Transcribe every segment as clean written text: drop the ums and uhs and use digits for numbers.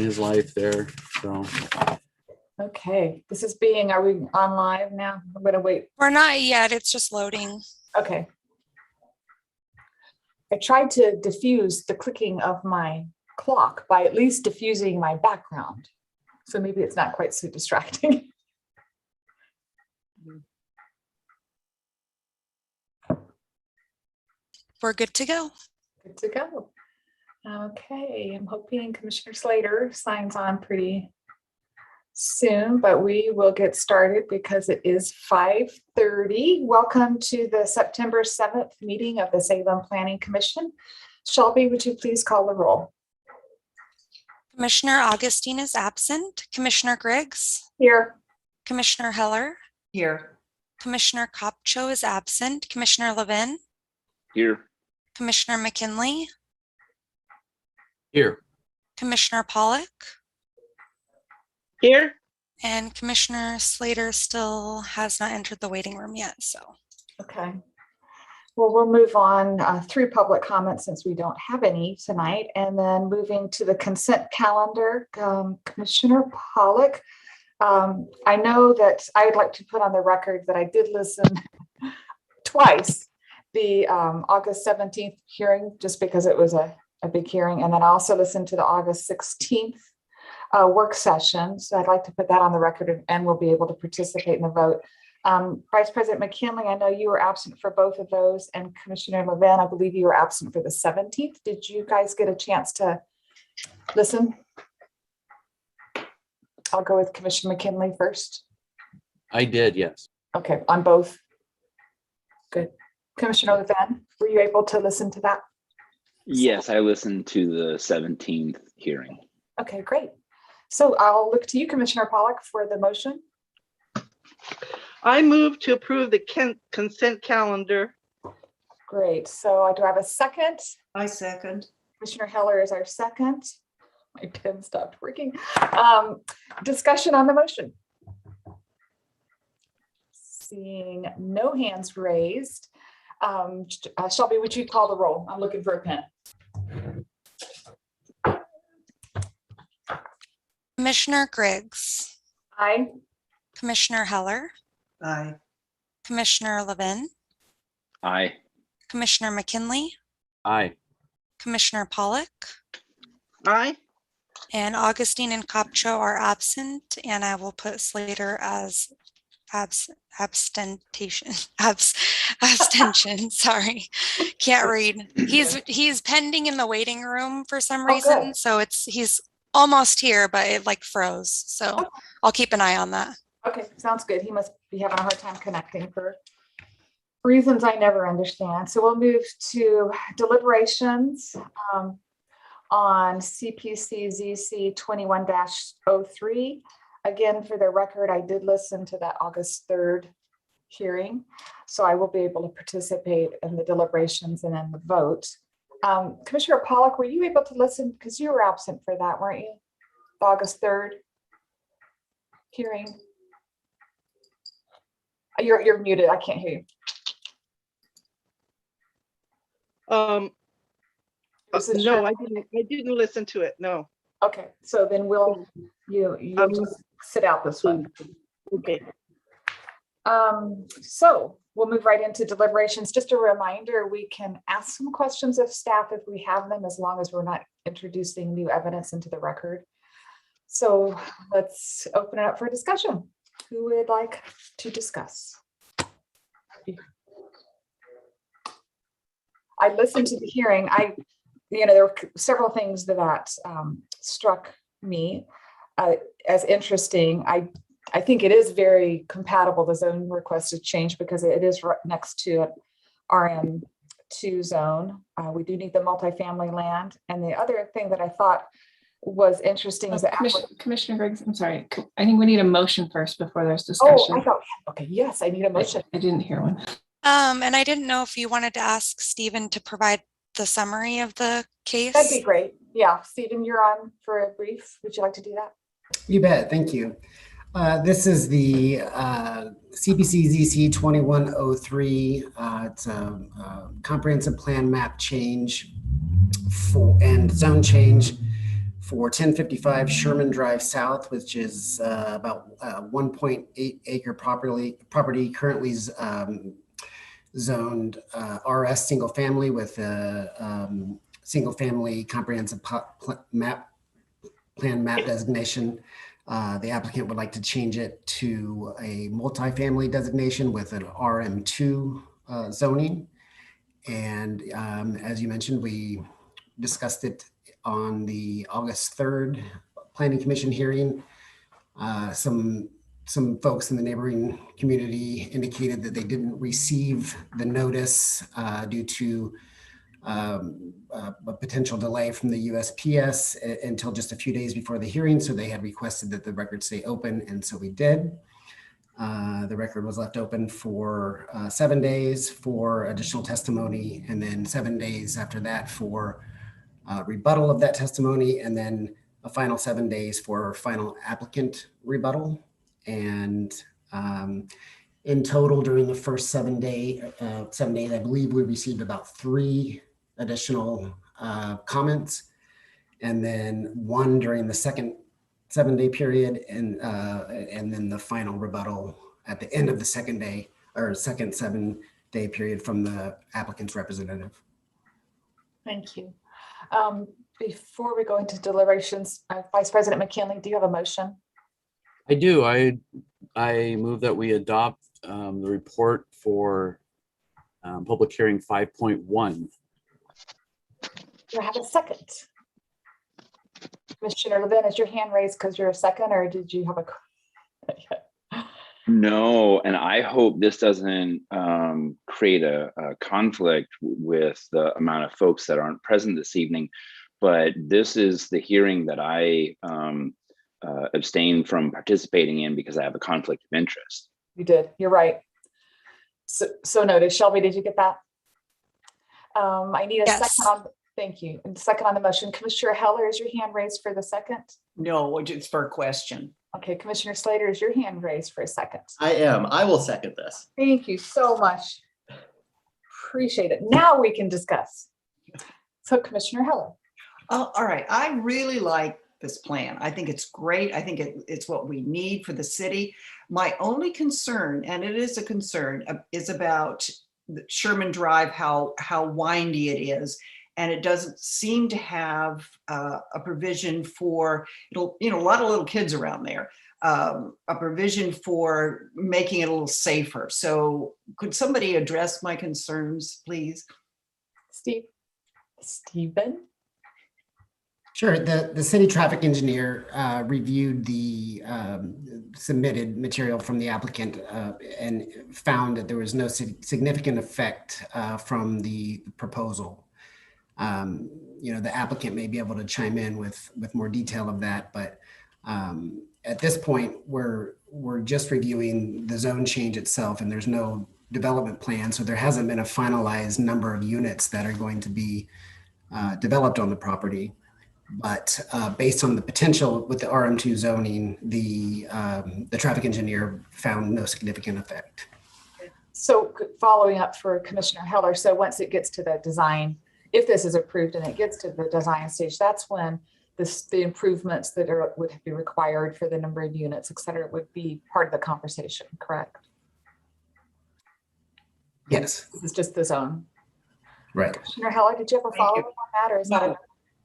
enjoying his life there. So. Okay, this is being, are we on live now? I'm gonna wait. We're not yet, it's just loading. Okay. I tried to diffuse the clicking of my clock by at least diffusing my background. So maybe it's not quite so distracting. We're good to go. Good to go. Okay, I'm hoping Commissioner Slater signs on pretty soon, but we will get started because it is 5:30. Welcome to the September 7th meeting of the Salem Planning Commission. Shelby, would you please call the roll? Commissioner Augustine is absent. Commissioner Griggs? Here. Commissioner Heller? Here. Commissioner Kopcho is absent. Commissioner Levin? Here. Commissioner McKinley? Here. Commissioner Pollock? Here. And Commissioner Slater still has not entered the waiting room yet, so. Okay. Well, we'll move on through public comments since we don't have any tonight, and then moving to the consent calendar. Commissioner Pollock, I know that I would like to put on the record that I did listen twice, the August 17th hearing, just because it was a big hearing, and then I also listened to the August 16th work session. So I'd like to put that on the record, and we'll be able to participate in the vote. Vice President McKinley, I know you were absent for both of those, and Commissioner Levin, I believe you were absent for the 17th. Did you guys get a chance to listen? I'll go with Commissioner McKinley first. I did, yes. Okay, on both. Good. Commissioner Levin, were you able to listen to that? Yes, I listened to the 17th hearing. Okay, great. So I'll look to you, Commissioner Pollock, for the motion. I move to approve the consent calendar. Great. So do I have a second? I second. Commissioner Heller is our second. My pen stopped working. Discussion on the motion. Seeing no hands raised. Shelby, would you call the roll? I'm looking for a pen. Commissioner Griggs? Aye. Commissioner Heller? Aye. Commissioner Levin? Aye. Commissioner McKinley? Aye. Commissioner Pollock? Aye. And Augustine and Kopcho are absent, and I will put Slater as abstention. Sorry, can't read. He's pending in the waiting room for some reason, good. so he's almost here, but it like froze. So Okay. I'll keep an eye on that. Okay, sounds good. He must be having a hard time connecting for reasons I never understand. So we'll move to deliberations on CPC ZC 21-03. Again, for the record, I did listen to that August 3rd hearing, so I will be able to participate in the deliberations and in the vote. Commissioner Pollock, were you able to listen? Because you were absent for that, weren't you? The August 3rd hearing. You're muted. I can't hear you. No, I didn't listen to it. No. Okay, so then you'll just sit out this one. Okay. So we'll move right into deliberations. Just a reminder, we can ask some questions of staff if we have them, as long as we're not introducing new evidence into the record. So let's open it up for discussion. Who would like to discuss? I listened to the hearing. There were several things that struck me as interesting. I think it is very compatible, the zone requested change, because it is right next to an RM2 zone. We do need the multifamily land. And the other thing that I thought was interesting is that Commissioner Griggs, I'm sorry. I think we need a motion first before there's discussion. I thought, okay, yes, I need a motion. I didn't hear one. And I didn't know if you wanted to ask Stephen to provide the summary of the case. That'd be great. Yeah, Stephen, you're on for a brief. Would you like to do that? You bet. Thank you. This is the CPC ZC 2103. It's a comprehensive plan map change and zone change for 1055 Sherman Drive South, which is about 1.8 acre property currently zoned RS single family with a single family comprehensive plan map designation. The applicant would like to change it to a multifamily designation with an RM2 zoning. And as you mentioned, we discussed it on the August 3rd Planning Commission hearing. Some folks in the neighboring community indicated that they didn't receive the notice due to a potential delay from the USPS until just a few days before the hearing. So they had requested that the record stay open, and so we did. The record was left open for 7 days for additional testimony, and then 7 days after that for rebuttal of that testimony, and then a final 7 days for final applicant rebuttal. And in total, during the first 7 days, I believe we received about 3 additional comments, and then 1 during the second 7-day period, and then the final rebuttal at the end of the second day or second 7-day period from the applicant's representative. Thank you. Before we go into deliberations, Vice President McKinley, do you have a motion? I do. I move that we adopt the report for public hearing 5.1. Do I have a second? Commissioner Levin, is your hand raised because you're a second, or did you have a? No, and I hope this doesn't create a conflict with the amount of folks that aren't present this evening, but this is the hearing that I abstained from participating in because I have a conflict of interest. You did. You're right. So noted. Shelby, did you get that? I need a Yes. second on. Thank you. And second on the motion, Commissioner Heller, is your hand raised for the second? No, it's for a question. Okay, Commissioner Slater, is your hand raised for a second? I am. I will second this. Thank you so much. Appreciate it. Now we can discuss. So Commissioner Heller. All right. I really like this plan. I think it's great. I think it's what we need for the city. My only concern, and it is a concern, is about Sherman Drive, how windy it is. And it doesn't seem to have a provision for, a lot of little kids around there, a provision for making it a little safer. So could somebody address my concerns, please? Stephen? Sure. The city traffic engineer reviewed the submitted material from the applicant and found that there was no significant effect from the proposal. The applicant may be able to chime in with more detail of that, but at this point, we're just reviewing the zone change itself, and there's no development plan, so there hasn't been a finalized number of units that are going to be developed on the property. But based on the potential with the RM2 zoning, the traffic engineer found no significant effect. So following up for Commissioner Heller, so once it gets to the design, if this is approved and it gets to the design stage, that's when the improvements that would be required for the number of units, et cetera, would be part of the conversation, correct? Yes. This is just the zone. Right. Commissioner Heller, did you have a follow-up on that, or is that?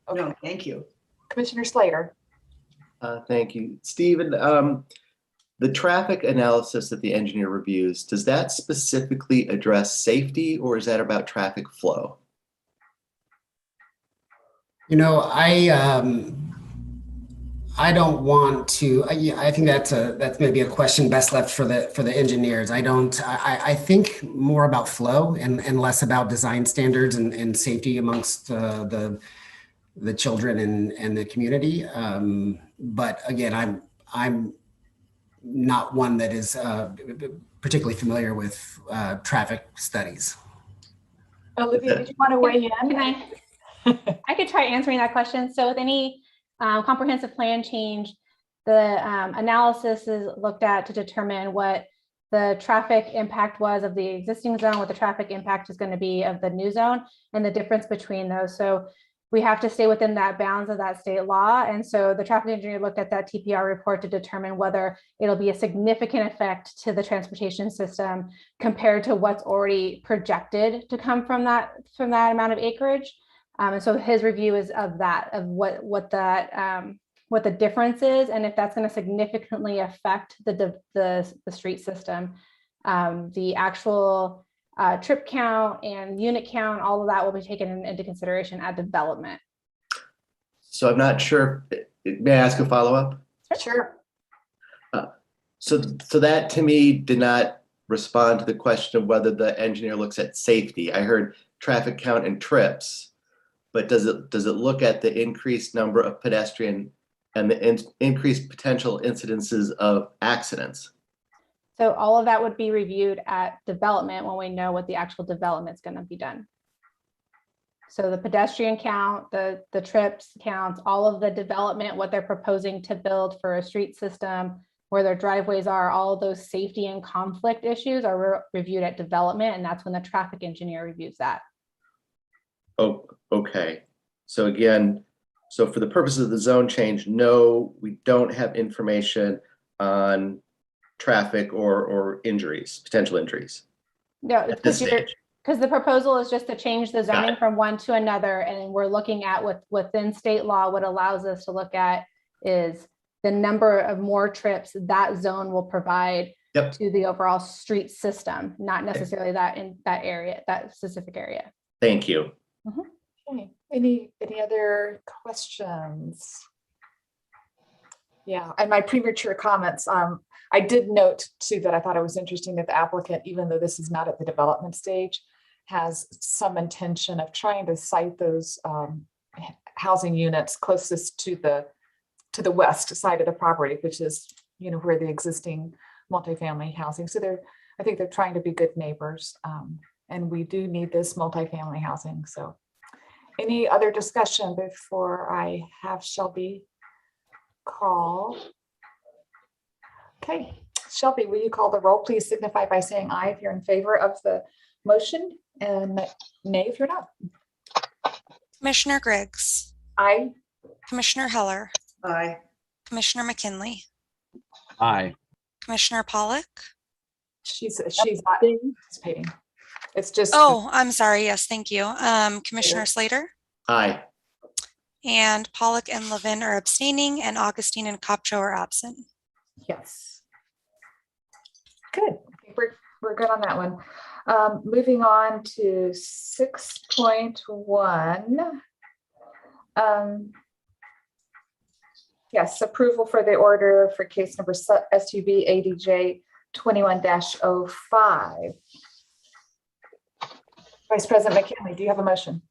Okay. No, thank you. Commissioner Slater. Thank you. Stephen, the traffic analysis that the engineer reviews, does that specifically address safety, or is that about traffic flow? I don't want to. I think that's maybe a question best left for the engineers. I think more about flow and less about design standards and safety amongst the children and the community. But again, I'm not one that is particularly familiar with traffic studies. Olivia, did you want to weigh in? Can I could try answering that question. So with any comprehensive plan change, the analysis is looked at to determine what the traffic impact was of the existing zone, what the traffic impact is going to be of the new zone, and the difference between those. So we have to stay within that bounds of that state law. And so the traffic engineer looked at that TPR report to determine whether it'll be a significant effect to the transportation system compared to what's already projected to come from that amount of acreage. And so his review is of that, of what the difference is, and if that's going to significantly affect the street system. The actual trip count and unit count, all of that will be taken into consideration at development. So I'm not sure. May I ask a follow-up? Sure. So that to me did not respond to the question of whether the engineer looks at safety. I heard traffic count and trips, but does it look at the increased number of pedestrian and the increased potential incidences of accidents? So all of that would be reviewed at development when we know what the actual development is going to be done. So the pedestrian count, the trips counts, all of the development, what they're proposing to build for a street system, where their driveways are, all of those safety and conflict issues are reviewed at development, and that's when the traffic engineer reviews that. Oh, okay. So again, so for the purposes of the zone change, no, we don't have information on traffic or injuries, potential injuries. No, at this stage. because the proposal is just to change the zoning from one to another, and we're looking at within state law, what allows us to look at is the number of more trips that zone will provide to the overall street system, not necessarily that in that area, that specific area. Thank you. Okay. Any other questions? Yeah, and my premature comments, I did note too that I thought it was interesting that the applicant, even though this is not at the development stage, has some intention of trying to site those housing units closest to the west side of the property, which is, you know, where the existing multifamily housing. So I think they're trying to be good neighbors, and we do need this multifamily housing. So any other discussion before I have Shelby call? Okay, Shelby, will you call the roll? Please signify by saying aye if you're in favor of the motion, and nay if you're not. Commissioner Griggs, Aye. Commissioner Heller, Aye. Commissioner McKinley, Aye. Commissioner Pollock. She's not participating. It's just. Oh, I'm sorry. Yes, thank you. Commissioner Slater Aye. and Pollock and Levin are abstaining, and Augustine and Copcho are absent. Yes. Good. I think we're good on that one. Moving on to 6.1. Yes, approval for the order for case number SUB ADJ 21-05. Vice President McKinley, do you have a motion?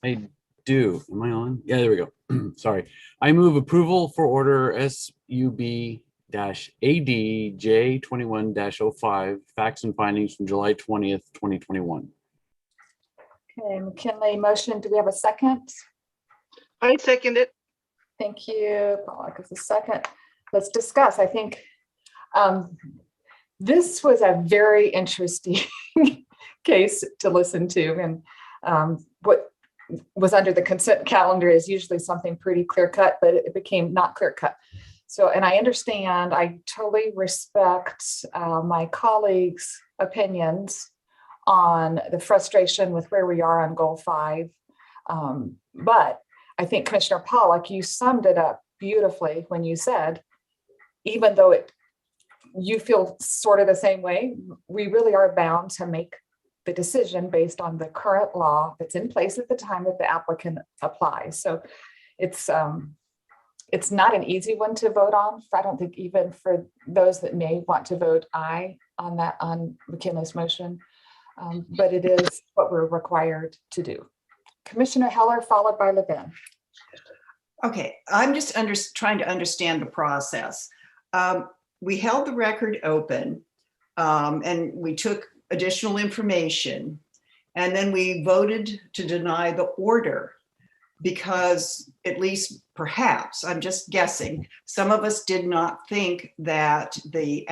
I do. Am I on? Yeah, there we go. Sorry. I move approval for order SUB-ADJ 21-05, facts and findings from July 20th, 2021. Okay, McKinley motion. Do we have a second? I second it. Thank you. Pollock is a second. Let's discuss. I think this was a very interesting case to listen to, and what was under the consent calendar is usually something pretty clear cut, but it became not clear cut. So, and I understand, I totally respect my colleagues' opinions on the frustration with where we are on goal 5. But I think Commissioner Pollock, you summed it up beautifully when you said, even though you feel sort of the same way, we really are bound to make the decision based on the current law that's in place at the time that the applicant applies. So it's not an easy one to vote on. I don't think even for those that may want to vote aye on McKinley's motion, but it is what we're required to do. Commissioner Heller, followed by Levin. Okay, I'm just trying to understand the process. We held the record open and we took additional information, and then we voted to deny the order because, at least perhaps, I'm just guessing, some of us did not think that the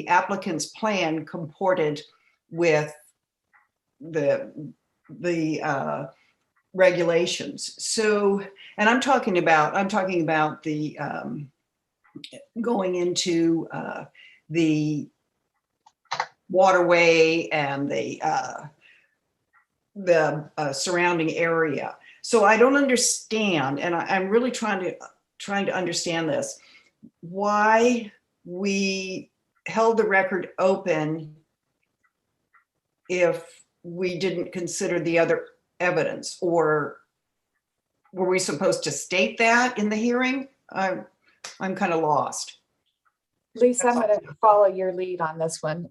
applicant's plan comported with the regulations. So, and I'm talking about the going into the waterway and the surrounding area. So I don't understand, and I'm really trying to understand this, why we held the record open if we didn't consider the other evidence, or were we supposed to state that in the hearing? I'm kind of lost. Lisa, I'm going to follow your lead on this one.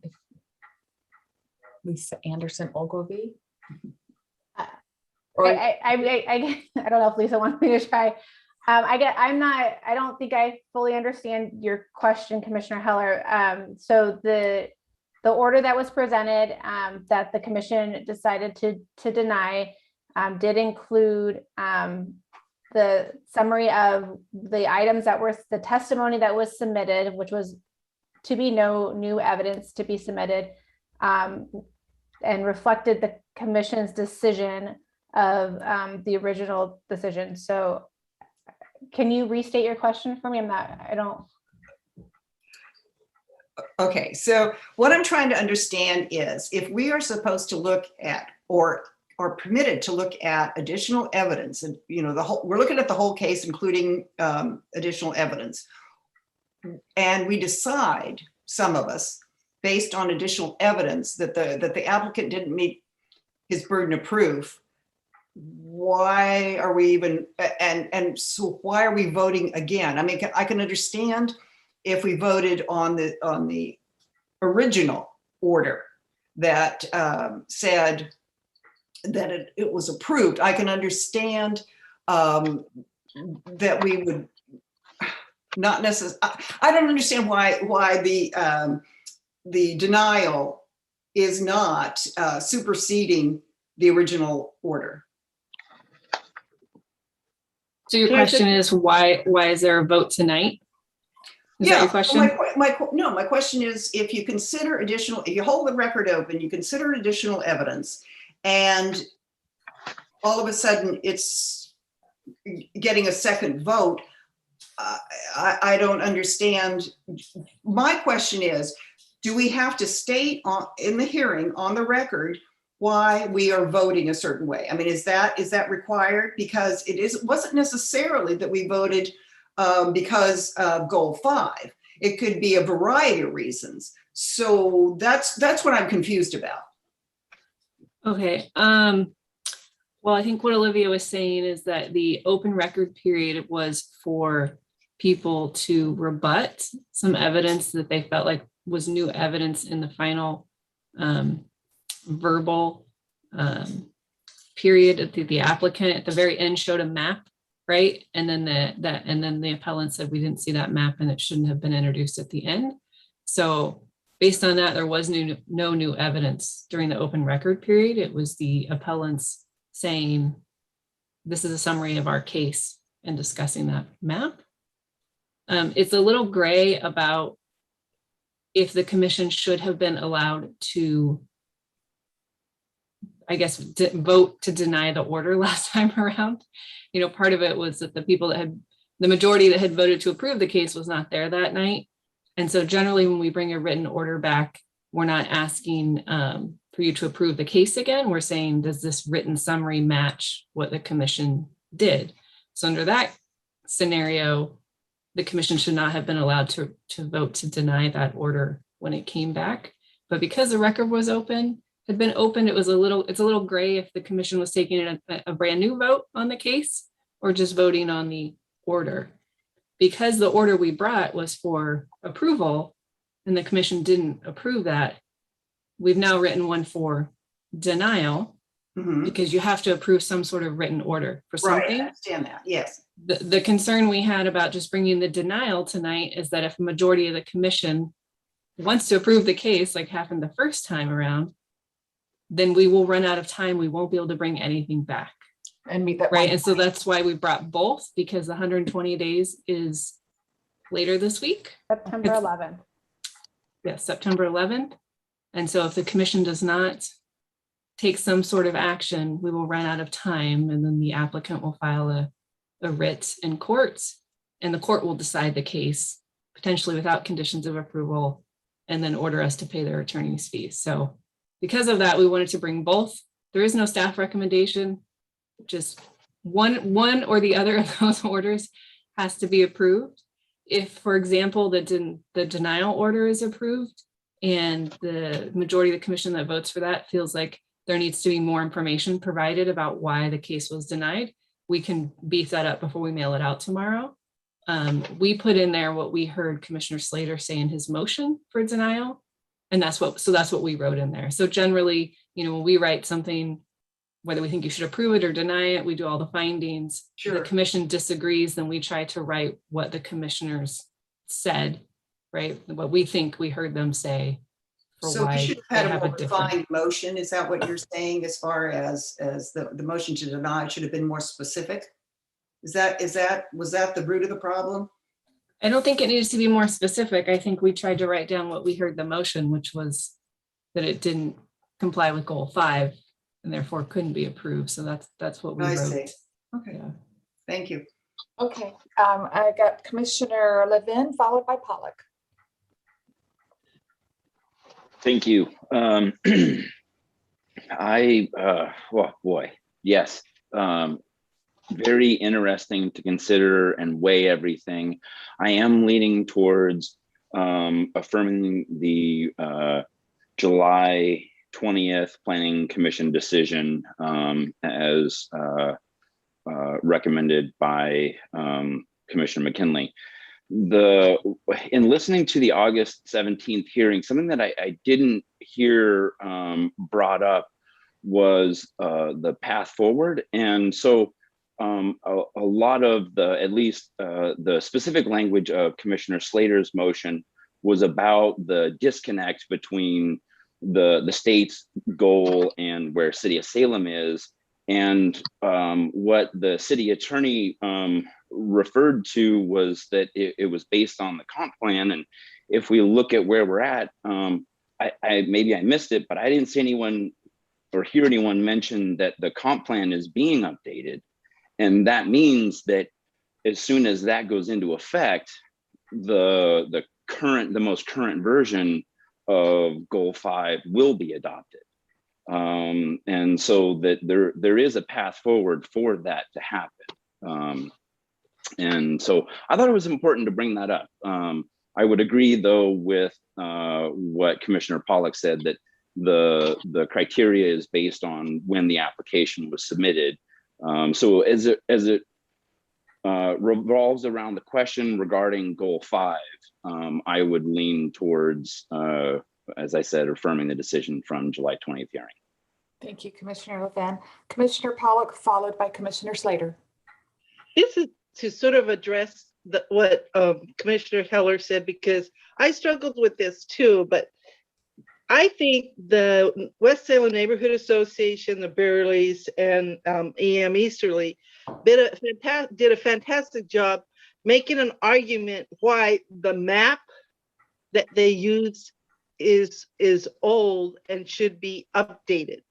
Lisa Anderson Ogilvy. Or I don't know if Lisa wants me to try. I don't think I fully understand your question, Commissioner Heller. So the order that was presented that the commission decided to deny did include the summary of the items that were the testimony that was submitted, which was to be no new evidence to be submitted, and reflected the commission's decision of the original decision. So can you restate your question for me? I don't. Okay, so what I'm trying to understand is if we are supposed to look at or are permitted to look at additional evidence, and we're looking at the whole case, including additional evidence, and we decide, some of us, based on additional evidence that the applicant didn't meet his burden of proof, why are we even, and so why are we voting again? I mean, I can understand if we voted on the original order that said that it was approved. I can understand that we would not necessarily. I don't understand why the denial is not superseding the original order. So your question is why is there a vote tonight? Is that your question? My question is, if you consider if you hold the record open, you consider additional evidence, and all of a sudden it's getting a second vote, I don't understand. My question is, do we have to state in the hearing on the record why we are voting a certain way? I mean, is that required? Because it wasn't necessarily that we voted because of goal 5. It could be a variety of reasons. So that's what I'm confused about. Okay. Well, I think what Olivia was saying is that the open record period was for people to rebut some evidence that they felt like was new evidence in the final verbal period. The applicant at the very end showed a map, right? And then the appellant said we didn't see that map and it shouldn't have been introduced at the end. So based on that, there was no new evidence during the open record period. It was the appellants saying, this is a summary of our case and discussing that map. It's a little gray about if the commission should have been allowed to, I guess, vote to deny the order last time around. Part of it was that the majority that had voted to approve the case was not there that night. And so generally when we bring a written order back, we're not asking for you to approve the case again. We're saying, does this written summary match what the commission did? So under that scenario, the commission should not have been allowed to vote to deny that order when it came back. But because the record was had been opened, it's a little gray if the commission was taking a brand new vote on the case or just voting on the order. Because the order we brought was for approval and the commission didn't approve that, we've now written one for denial, because you have to approve some sort of written order for something. Right, I understand that, yes. The concern we had about just bringing the denial tonight is that if a majority of the commission wants to approve the case, like happened the first time around, then we will run out of time. We won't be able to bring anything back. And meet that right. And so that's why we brought both, because the 120 days is later this week. September 11th. Yes, September 11th. And so if the commission does not take some sort of action, we will run out of time, and then the applicant will file a writ in court, and the court will decide the case, potentially without conditions of approval, and then order us to pay their attorney's fees. So because of that, we wanted to bring both. There is no staff recommendation, just one or the other of those orders has to be approved. If, for example, the denial order is approved and the majority of the commission that votes for that feels like there needs to be more information provided about why the case was denied, we can beef that up before we mail it out tomorrow. We put in there what we heard Commissioner Slater say in his motion for denial. And that's what we wrote in there. So generally, when we write something, whether we think you should approve it or deny it, we do all the findings. Sure. The commission disagrees, then we try to write what the commissioners said, right? What we think we heard them say. So we should have had a more defined motion. Is that what you're saying as far as the motion to deny should have been more specific? Was that the root of the problem? I don't think it needs to be more specific. I think we tried to write down what we heard the motion, which was that it didn't comply with goal 5 and therefore couldn't be approved. So that's what we wrote. I see. Okay. Yeah. Thank you. Okay, I got Commissioner Levin followed by Pollock. Thank you. Oh boy, yes. Very interesting to consider and weigh everything. I am leaning towards affirming the July 20th Planning Commission decision as recommended by Commissioner McKinley. In listening to the August 17th hearing, something that I didn't hear brought up was the path forward. And so a lot of at least the specific language of Commissioner Slater's motion was about the disconnect between the state's goal and where City of Salem is, and what the city attorney referred to was that it was based on the comp plan. And if we look at where we're at, maybe I missed it, but I didn't see anyone or hear anyone mention that the comp plan is being updated. And that means that as soon as that goes into effect, the most current version of goal 5 will be adopted. And so that there is a path forward for that to happen. And so I thought it was important to bring that up. I would agree though with what Commissioner Pollock said, that the criteria is based on when the application was submitted. So as it revolves around the question regarding goal 5, I would lean towards, as I said, affirming the decision from July 20th hearing. Thank you, Commissioner Levin. Commissioner Pollock followed by Commissioner Slater. This is to sort of address what Commissioner Heller said, because I struggled with this too, but I think the West Salem Neighborhood Association, the Burleys, and EM Easterly did a fantastic job making an argument why the map that they used is old and should be updated,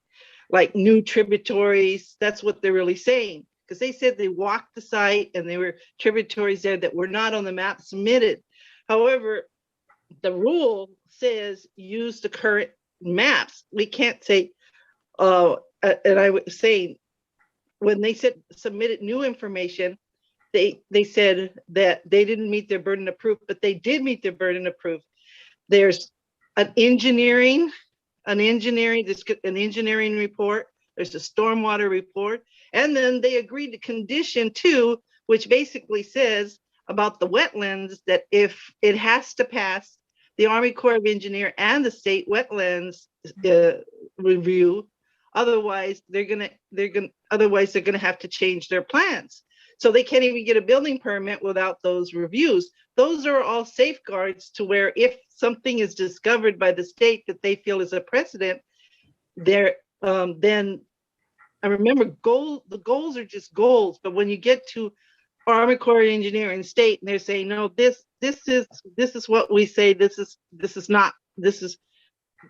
like new tributaries. That's what they're really saying, because they said they walked the site and there were tributaries there that were not on the map submitted. However, the rule says use the current maps. We can't say, and I was saying, when they said submitted new information, they said that they didn't meet their burden of proof, but they did meet their burden of proof. There's an engineering report, there's a stormwater report, and then they agreed to condition 2, which basically says about the wetlands that if it has to pass the Army Corps of Engineers and the state wetlands review, otherwise they're gonna have to change their plans. So they can't even get a building permit without those reviews. Those are all safeguards to where if something is discovered by the state that they feel is a precedent, then I remember the goals are just goals, but when you get to Army Corps of Engineers and state, and they're saying, no, this is what we say,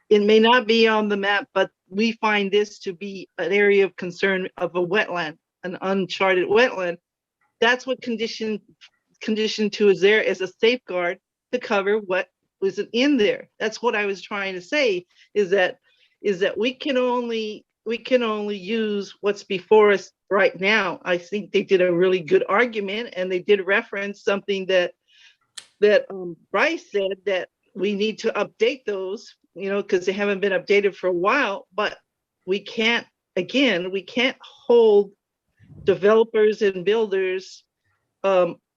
it may not be on the map, but we find this to be an area of concern of a wetland, an uncharted wetland, that's what condition 2 is there as a safeguard to cover what wasn't in there. That's what I was trying to say, is that we can only use what's before us right now. I think they did a really good argument, and they did reference something that Bryce said, that we need to update those, because they haven't been updated for a while. But we can't hold developers and builders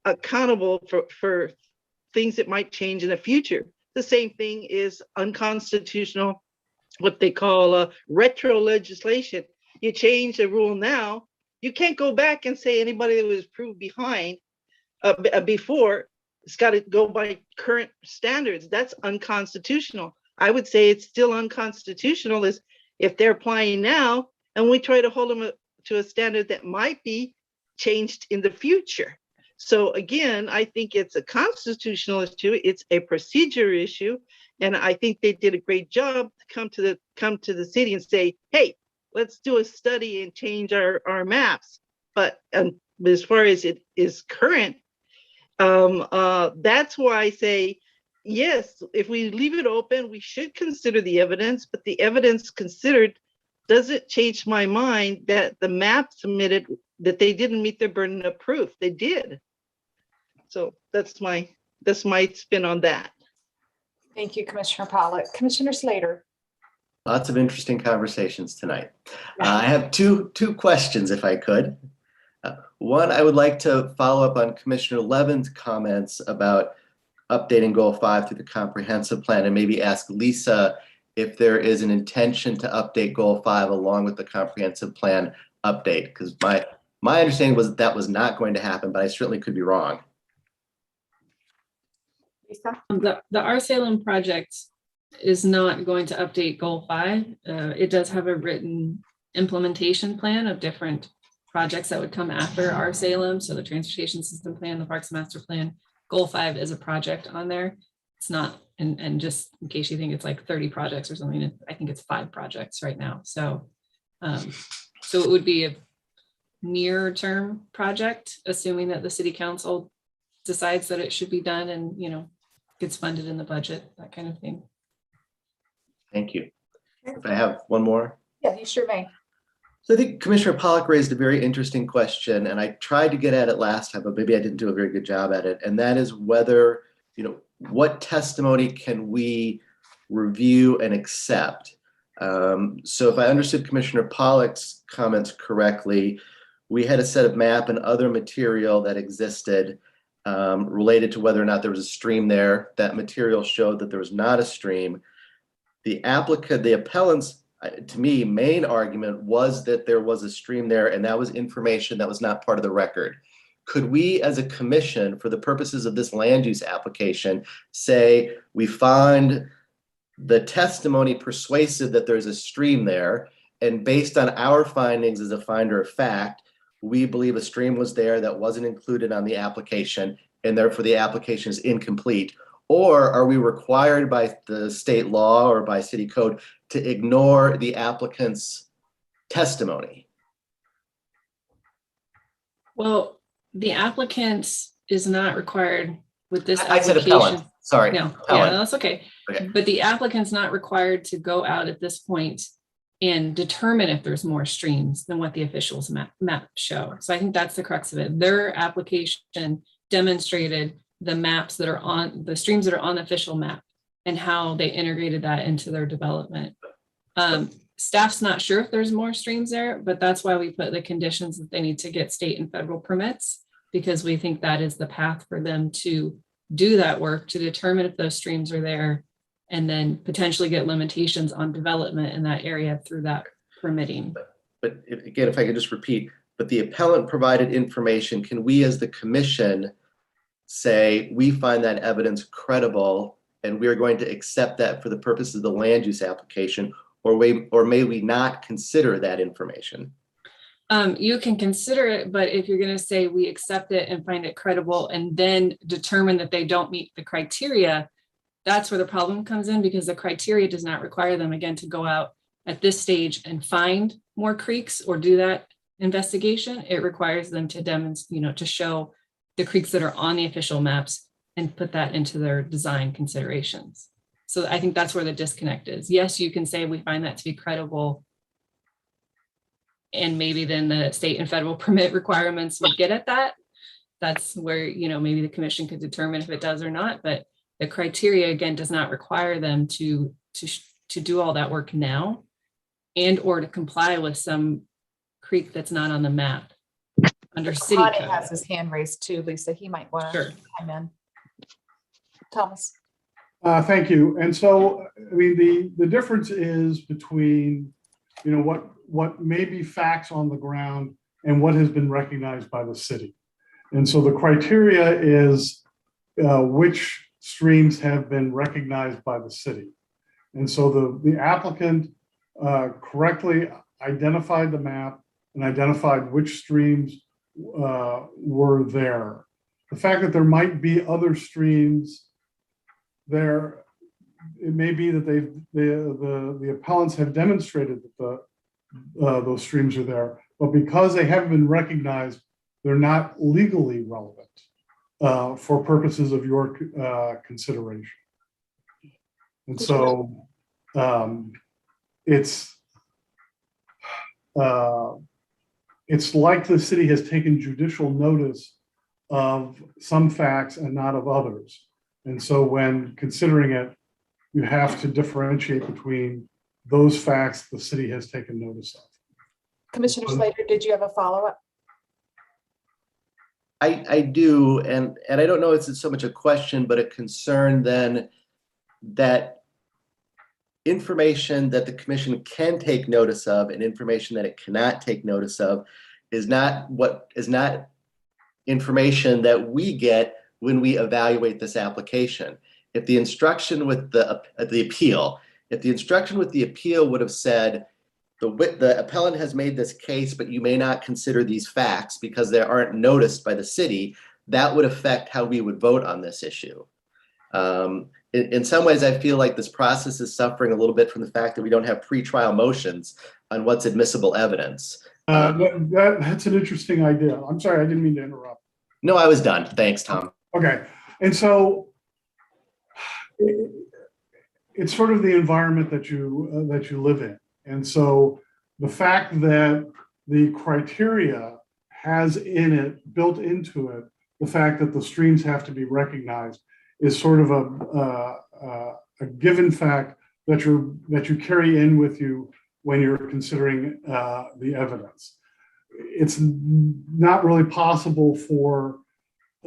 accountable for things that might change in the future. The same thing is unconstitutional, what they call retro legislation. You change the rule now, you can't go back and say anybody that was proved behind before, it's got to go by current standards. That's unconstitutional. I would say it's still unconstitutional is if they're applying now and we try to hold them to a standard that might be changed in the future. So again, I think it's a constitutional issue. It's a procedure issue. And I think they did a great job to come to the city and say, hey, let's do a study and change our maps. But as far as it is current, that's why I say, yes, if we leave it open, we should consider the evidence, but the evidence considered doesn't change my mind that the map submitted, that they didn't meet their burden of proof. They did. So that's my spin on that. Thank you, Commissioner Pollock. Commissioner Slater. Lots of interesting conversations tonight. I have two questions, if I could. One, I would like to follow up on Commissioner Levin's comments about updating Goal 5 through the comprehensive plan, and maybe ask Lisa if there is an intention to update Goal 5 along with the comprehensive plan update, because my understanding was that was not going to happen, but I certainly could be wrong. Lisa? The Our Salem project is not going to update Goal 5. It does have a written implementation plan of different projects that would come after Our Salem. So the transportation system plan, the Parks Master Plan, Goal 5 is a project on there. It's not, and just in case you think it's like 30 projects or something, I think it's 5 projects right now. So, so it would be a near term project, assuming that the city council decides that it should be done and, gets funded in the budget, that kind of thing. Thank you. If I have one more. Yeah, you sure may. So I think Commissioner Pollock raised a very interesting question, and I tried to get at it last time, but maybe I didn't do a very good job at it. And that is whether, what testimony can we review and accept? So if I understood Commissioner Pollock's comments correctly, we had a set of map and other material that existed related to whether or not there was a stream there. That material showed that there was not a stream. The appellant's, to me, main argument was that there was a stream there, and that was information that was not part of the record. Could we, as a commission, for the purposes of this land use application, say we find the testimony persuasive that there's a stream there, and based on our findings as a finder of fact, we believe a stream was there that wasn't included on the application, and therefore the application is incomplete? Or are we required by the state law or by city code to ignore the applicant's testimony? Well, the applicant is not required with this I said application. appellant, sorry. No, appellant. yeah, that's okay. But the applicant's not required to go out at this point and determine if there's more streams than what the officials map show. So I think that's the crux of it. Their application demonstrated the maps that are on the streams that are on the official map and how they integrated that into their development. Staff's not sure if there's more streams there, but that's why we put the conditions that they need to get state and federal permits, because we think that is the path for them to do that work, to determine if those streams are there, and then potentially get limitations on development in that area through that permitting. But again, if I could just repeat, but the appellant provided information. Can we as the commission say we find that evidence credible and we're going to accept that for the purposes of the land use application, or may we not consider that information? You can consider it, but if you're going to say we accept it and find it credible and then determine that they don't meet the criteria, that's where the problem comes in, because the criteria does not require them, again, to go out at this stage and find more creeks or do that investigation, it requires them to demonstrate, to show the creeks that are on the official maps and put that into their design considerations. So I think that's where the disconnect is. Yes, you can say we find that to be credible, and maybe then the state and federal permit requirements would get at that. That's where, maybe the commission could determine if it does or not, but the criteria, again, does not require them to do all that work now and or to comply with some creek that's not on the map under city Connie code. has his hand raised too, Lisa. He might want to Sure. chime in. Thomas. Thank you. And so, I mean, the difference is between, what may be facts on the ground and what has been recognized by the city. And so the criteria is which streams have been recognized by the city. And so the applicant correctly identified the map and identified which streams were there. The fact that there might be other streams there, it may be that the appellants have demonstrated that those streams are there, but because they haven't been recognized, they're not legally relevant for purposes of your consideration. And so it's like the city has taken judicial notice of some facts and not of others. And so when considering it, you have to differentiate between those facts the city has taken notice of. Commissioner Slater, did you have a follow-up? I do, and I don't know if it's so much a question, but a concern then that information that the commission can take notice of and information that it cannot take notice of is not information that we get when we evaluate this application. If the instruction with the appeal, would have said, the appellant has made this case, but you may not consider these facts because they aren't noticed by the city, that would affect how we would vote on this issue. In some ways, I feel like this process is suffering a little bit from the fact that we don't have pretrial motions on what's admissible evidence. That's an interesting idea. I'm sorry, I didn't mean to interrupt. No, I was done. Thanks, Tom. Okay, and so it's sort of the environment that you live in. And so the fact that the criteria has built into it, the fact that the streams have to be recognized is sort of a given fact that you carry in with you when you're considering the evidence. It's not really possible for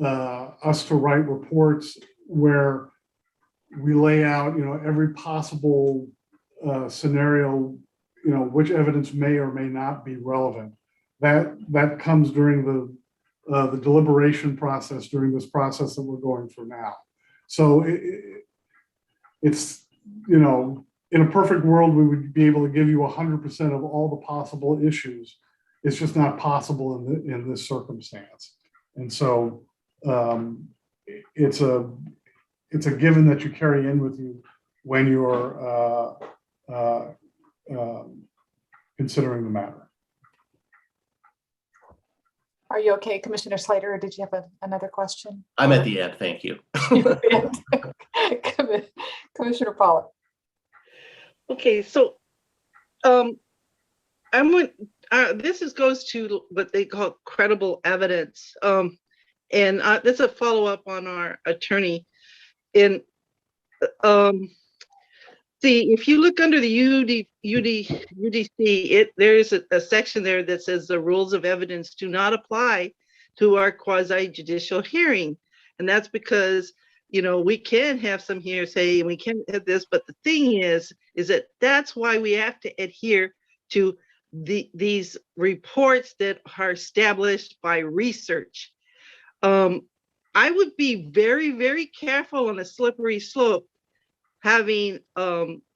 us to write reports where we lay out, every possible scenario, which evidence may or may not be relevant. That comes during the deliberation process, during this process that we're going through now. So it's, in a perfect world, we would be able to give you 100% of all the possible issues. It's just not possible in this circumstance. And so it's a given that you carry in with you when you're considering the matter. Are you okay, Commissioner Slater, or did you have another question? I'm at the end, thank you. Commissioner Pollock. Okay, so this goes to what they call credible evidence. And this is a follow-up on our attorney. See, if you look under the UDC, there's a section there that says the rules of evidence do not apply to our quasi-judicial hearing. And that's because, we can have some hearsay and we can have this, but the thing is that's why we have to adhere to these reports that are established by research. I would be very, very careful on a slippery slope having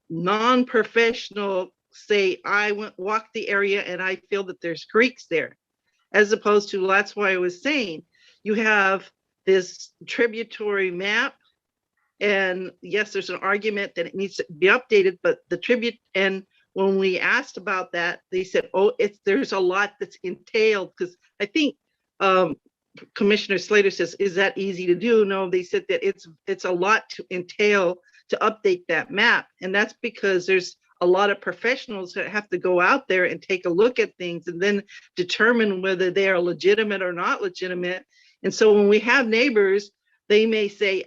non-professional say, I walk the area and I feel that there's creeks there, as opposed to, that's why I was saying, you have this tributary map, and yes, there's an argument that it needs to be updated, but the tribute, and when we asked about that, they said, oh, there's a lot that's entailed, because I think Commissioner Slater says, is that easy to do? No, they said that it's a lot to entail to update that map. And that's because there's a lot of professionals that have to go out there and take a look at things and then determine whether they are legitimate or not legitimate. And so when we have neighbors, they may say,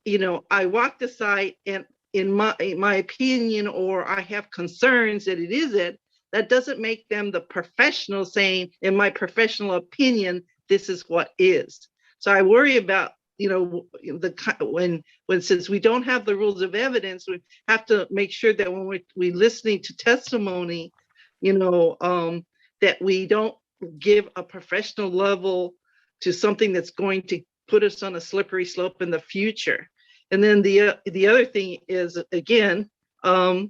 you know, I walked the site and in my opinion, or I have concerns that it isn't. That doesn't make them the professional saying, in my professional opinion, this is what is. So I worry about, you know, when since we don't have the rules of evidence, we have to make sure that when we're listening to testimony, you know, that we don't give a professional level to something that's going to put us on a slippery slope in the future. And then the other thing is, again, going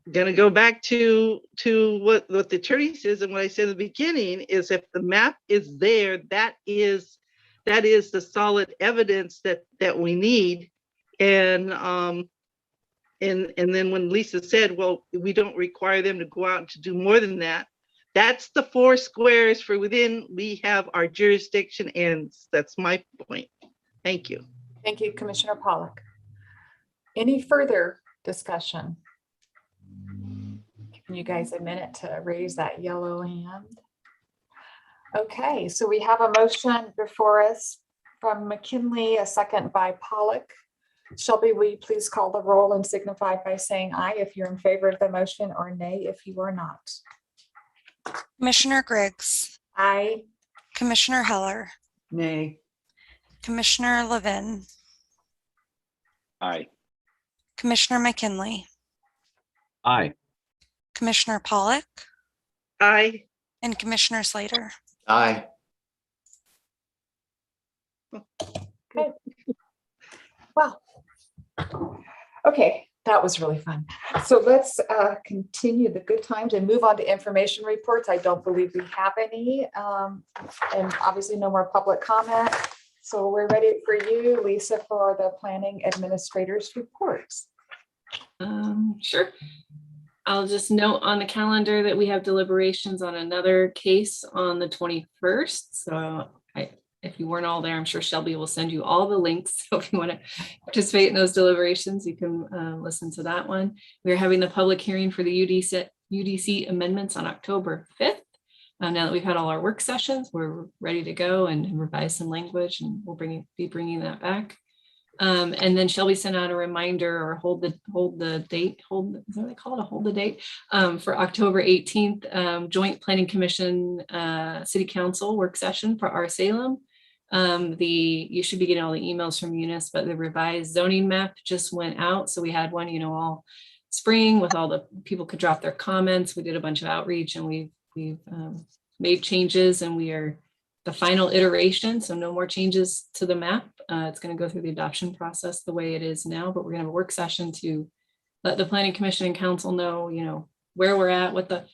to go back to what the attorney says, and what I said in the beginning is, if the map is there, that is the solid evidence that we need. And then when Lisa said, well, we don't require them to go out to do more than that, that's the 4 squares for within we have our jurisdiction ends. That's my point. Thank you. Thank you, Commissioner Pollock. Any further discussion? Giving you guys a minute to raise that yellow hand. Okay, so we have a motion before us from McKinley, a second by Pollock. Shelby, will you please call the roll and signify by saying aye if you're in favor of the motion, or nay if you are not? Commissioner Griggs, Aye. Commissioner Heller, Nay. Commissioner Levin, Aye. Commissioner McKinley, Aye. Commissioner Pollock, Aye. and Commissioner Slater. Aye. Okay. Wow. Okay, that was really fun. So let's continue the good times and move on to information reports. I don't believe we have any, and obviously no more public comment. So we're ready for you, Lisa, for the planning administrator's reports. Sure. I'll just note on the calendar that we have deliberations on another case on the 21st. So if you weren't all there, I'm sure Shelby will send you all the links. So if you want to participate in those deliberations, you can listen to that one. We're having the public hearing for the UDC amendments on October 5th. Now that we've had all our work sessions, we're ready to go and revise some language, and we'll be bringing that back. And then Shelby sent out a reminder, or hold the date, what do they call it? Hold the date for October 18th, Joint Planning Commission City Council work session for our Salem. You should be getting all the emails from Eunice, but the revised zoning map just went out. So we had one, all spring with all the people could drop their comments. We did a bunch of outreach, and we've made changes, and we are the final iteration. So no more changes to the map. It's going to go through the adoption process the way it is now, but we're going to have a work session to let the Planning Commission and Council know, where we're at, what the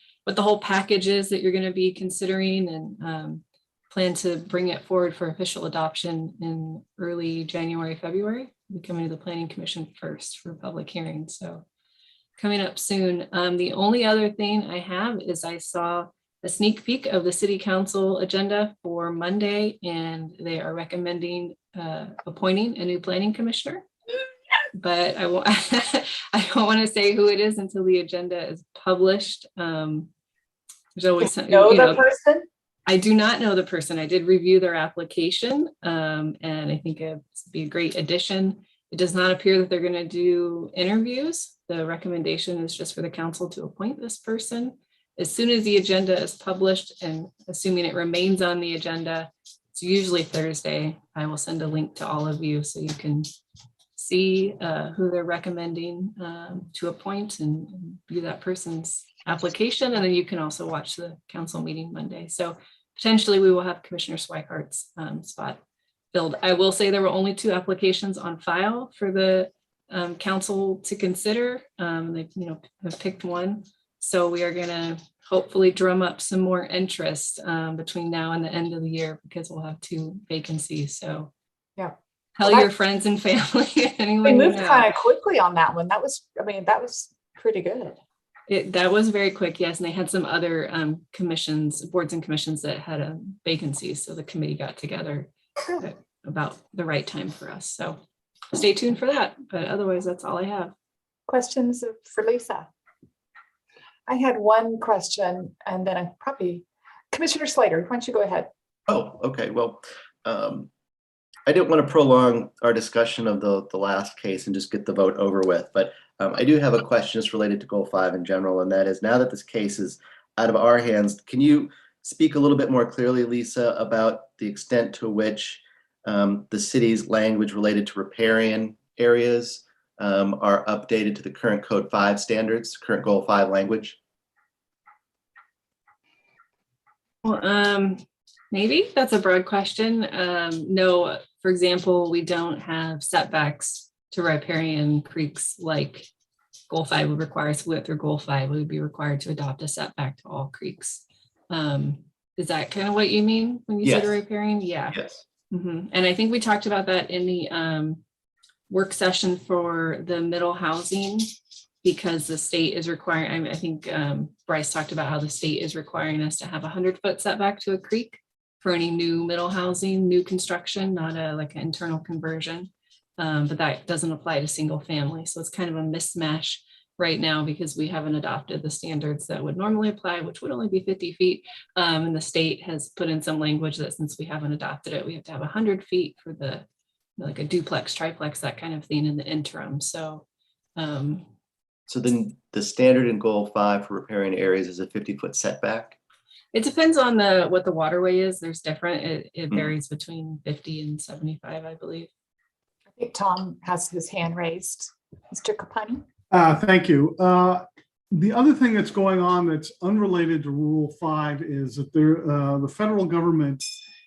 whole package is that you're going to be considering, and plan to bring it forward for official adoption in early January, February. We're coming to the Planning Commission first for public hearing. So coming up soon. The only other thing I have is I saw a sneak peek of the City Council agenda for Monday, and they are recommending appointing a new planning commissioner. But I don't want to say who it is until the agenda is published. There's always something, the person? I do not know the person. I did review their application, and I think it'd be a great addition. It does not appear that they're going to do interviews. The recommendation is just for the council to appoint this person. As soon as the agenda is published, and assuming it remains on the agenda, it's usually Thursday, I will send a link to all of you so you can see who they're recommending to appoint and view that person's application. And then you can also watch the council meeting Monday. So potentially we will have Commissioner Swikart's spot filled. I will say there were only 2 applications on file for the council to consider. They have picked one. So we are going to hopefully drum up some more interest between now and the end of the year, because we'll have 2 vacancies. So yeah, tell your friends and family. We moved kind of quickly on that one. That was Pretty good. That was very quick, yes, and they had some other commissions, boards and commissions that had vacancies, so the committee got together at about the right time for us. So stay tuned for that, but otherwise that's all I have. Questions for Lisa? I had one question, and then Commissioner Slater, why don't you go ahead? Oh, okay. Well, I didn't want to prolong our discussion of the last case and just get the vote over with, but I do have a question just related to Goal 5 in general, and that is, now that this case is out of our hands, can you speak a little bit more clearly, Lisa, about the extent to which the city's language related to riparian areas are updated to the current Code 5 standards, current Goal 5 language? Well, maybe that's a broad question. No, for example, we don't have setbacks to riparian creeks like Goal 5 would require. So we went through Goal 5, we would be required to adopt a setback to all creeks. Is that kind of what you mean when you said Yes. riparian? Yeah. Yes. And I think we talked about that in the work session for the middle housing, because the state is requiring, I think Bryce talked about how the state is requiring us to have 100-foot setback to a creek for any new middle housing, new construction, not like an internal conversion. But that doesn't apply to single family. So it's kind of a mismatch right now because we haven't adopted the standards that would normally apply, which would only be 50 feet. And the state has put in some language that since we haven't adopted it, we have to have 100 feet for the, like a duplex, triplex, that kind of thing in the interim. So So then the standard in Goal 5 for riparian areas is a 50-foot setback? it depends on what the waterway is. There's different, it varies between 50 and 75, I believe. I think Tom has his hand raised. Mr. Kapani? Thank you. The other thing that's going on that's unrelated to Rule 5 is that the federal government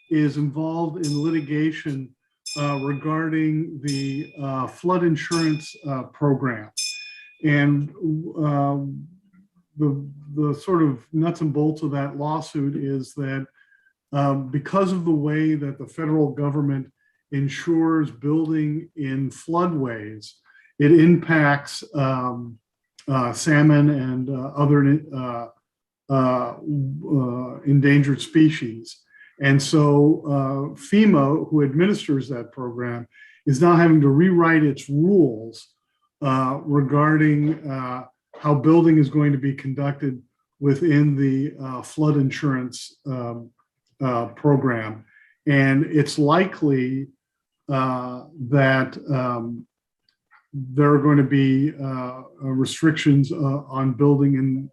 is involved in litigation regarding the flood insurance program. And the sort of nuts and bolts of that lawsuit is that because of the way that the federal government insures building in floodways, it impacts salmon and other endangered species. And so FEMA, who administers that program, is now having to rewrite its rules regarding how building is going to be conducted within the flood insurance program. And it's likely that there are going to be restrictions on building in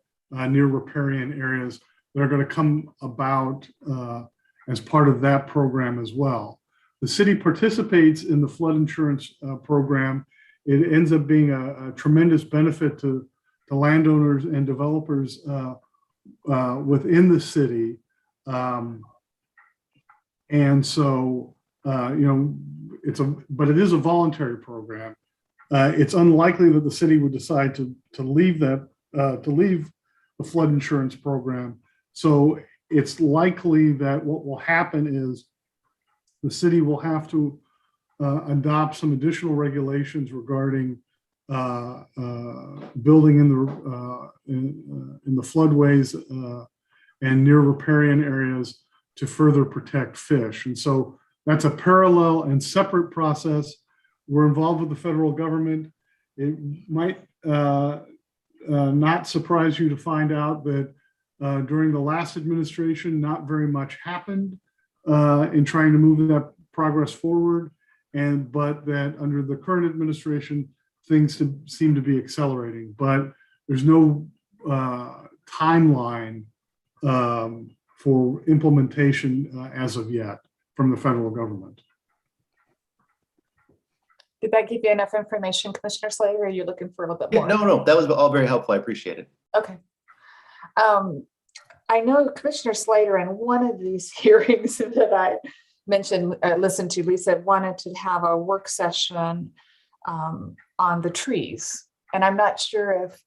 near riparian areas that are going to come about as part of that program as well. The city participates in the flood insurance program. It ends up being a tremendous benefit to landowners and developers within the city. And so, but it is a voluntary program. It's unlikely that the city would decide to leave the flood insurance program. So it's likely that what will happen is the city will have to adopt some additional regulations regarding building in the floodways and near riparian areas to further protect fish. And so that's a parallel and separate process. We're involved with the federal government. It might not surprise you to find out that during the last administration, not very much happened in trying to move that progress forward, but that under the current administration, things seem to be accelerating. But there's no timeline for implementation as of yet from the federal government. Did that give you enough information, Commissioner Slater, or are you looking for a little bit more? No, that was all very helpful. I appreciate it. Okay. I know Commissioner Slater in one of these hearings that I mentioned, listened to, Lisa wanted to have a work session on the trees. And I'm not sure if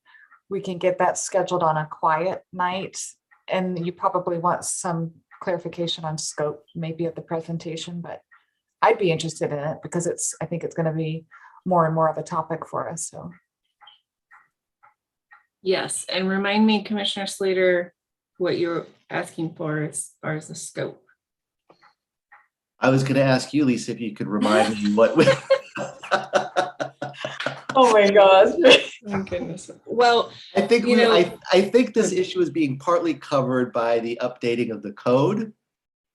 we can get that scheduled on a quiet night. And you probably want some clarification on scope, maybe of the presentation, but I'd be interested in it because I think it's going to be more and more of a topic for us. So Yes, and remind me, Commissioner Slater, what you're asking for as far as the scope. I was going to ask you, Lisa, if you could remind me what. Oh my gosh. Oh goodness. Well, I think you know, I think this issue is being partly covered by the updating of the code.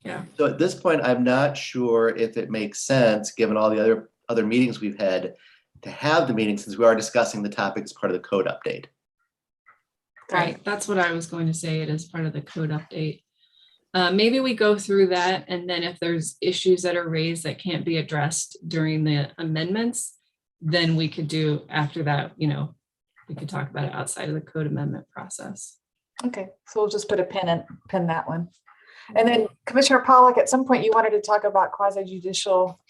yeah. So at this point, I'm not sure if it makes sense, given all the other meetings we've had, to have the meeting since we are discussing the topic as part of the code update. Right, that's what I was going to say. It is part of the code update. Maybe we go through that, and then if there's issues that are raised that can't be addressed during the amendments, then we could do after that, you know, we could talk about it outside of the code amendment process. Okay, so we'll just put a pin that one. And then Commissioner Pollack, at some point you wanted to talk about quasi-judicial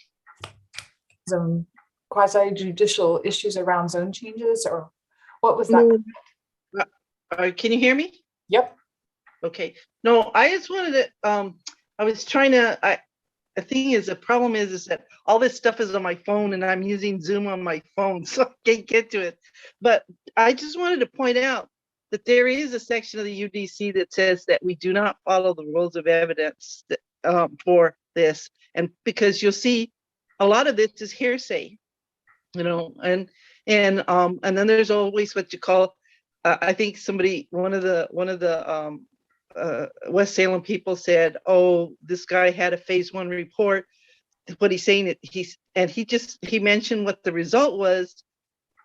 issues around zone changes, or what was that? Can you hear me? Yep. Okay. No, I just wanted to, I was trying to, the thing is, the problem is that all this stuff is on my phone and I'm using Zoom on my phone, so I can't get to it. But I just wanted to point out that there is a section of the UDC that says that we do not follow the rules of evidence that, for this. And because you'll see a lot of this is hearsay, you know, and then there's always what you call, I think one of the West Salem people said, oh, this guy had a phase 1 report. What he's saying, he mentioned what the result was.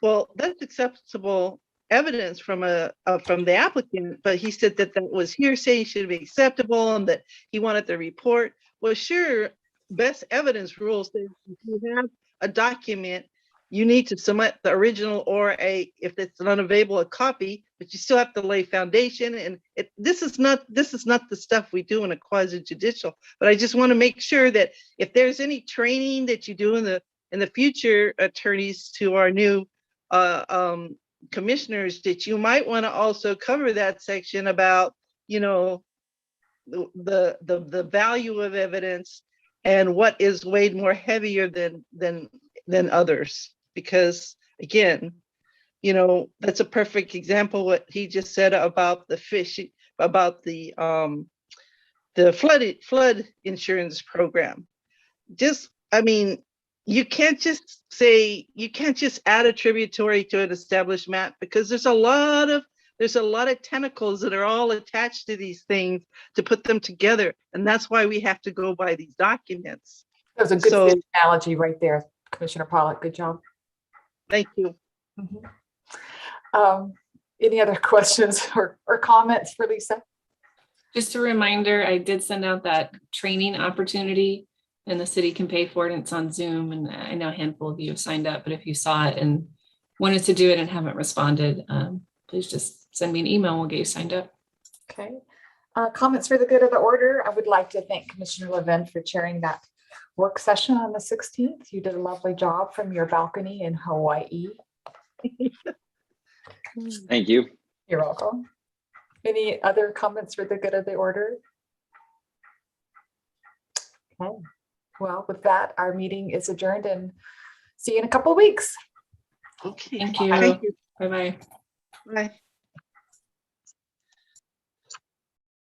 Well, that's acceptable evidence from the applicant, but he said that was hearsay, should be acceptable, and that he wanted the report. Well, sure, best evidence rules says if you have a document, you need to submit the original, or if it's unavailable, a copy, but you still have to lay foundation. And this is not the stuff we do in a quasi judicial. But I just want to make sure that if there's any training that you do in the future, attorneys, to our new commissioners, that you might want to also cover that section about, you know, the value of evidence and what is weighed more heavier than others. Because again, you know, that's a perfect example what he just said about the fish, about the flood insurance program. Just, I mean, you can't just add a tributary to an established map, because there's a lot of tentacles that are all attached to these things to put them together. And that's why we have to go by these documents. That was a good fish analogy right there, Commissioner Pollack. Good job. Thank you. Mm-hmm. Any other questions or comments for Lisa? Just a reminder, I did send out that training opportunity, and the city can pay for it. And it's on Zoom, and I know a handful of you have signed up, but if you saw it and wanted to do it and haven't responded, please just send me an email. We'll get you signed up. Okay. Comments for the good of the order. I would like to thank Commissioner Levin for chairing that work session on the 16th. You did a lovely job from your balcony in Hawaii. Thank you. You're welcome. Any other comments for the good of the order? Okay. Well, with that, our meeting is adjourned, and see you in a couple of weeks. Okay. Thank you. Thank you. Bye-bye. Bye.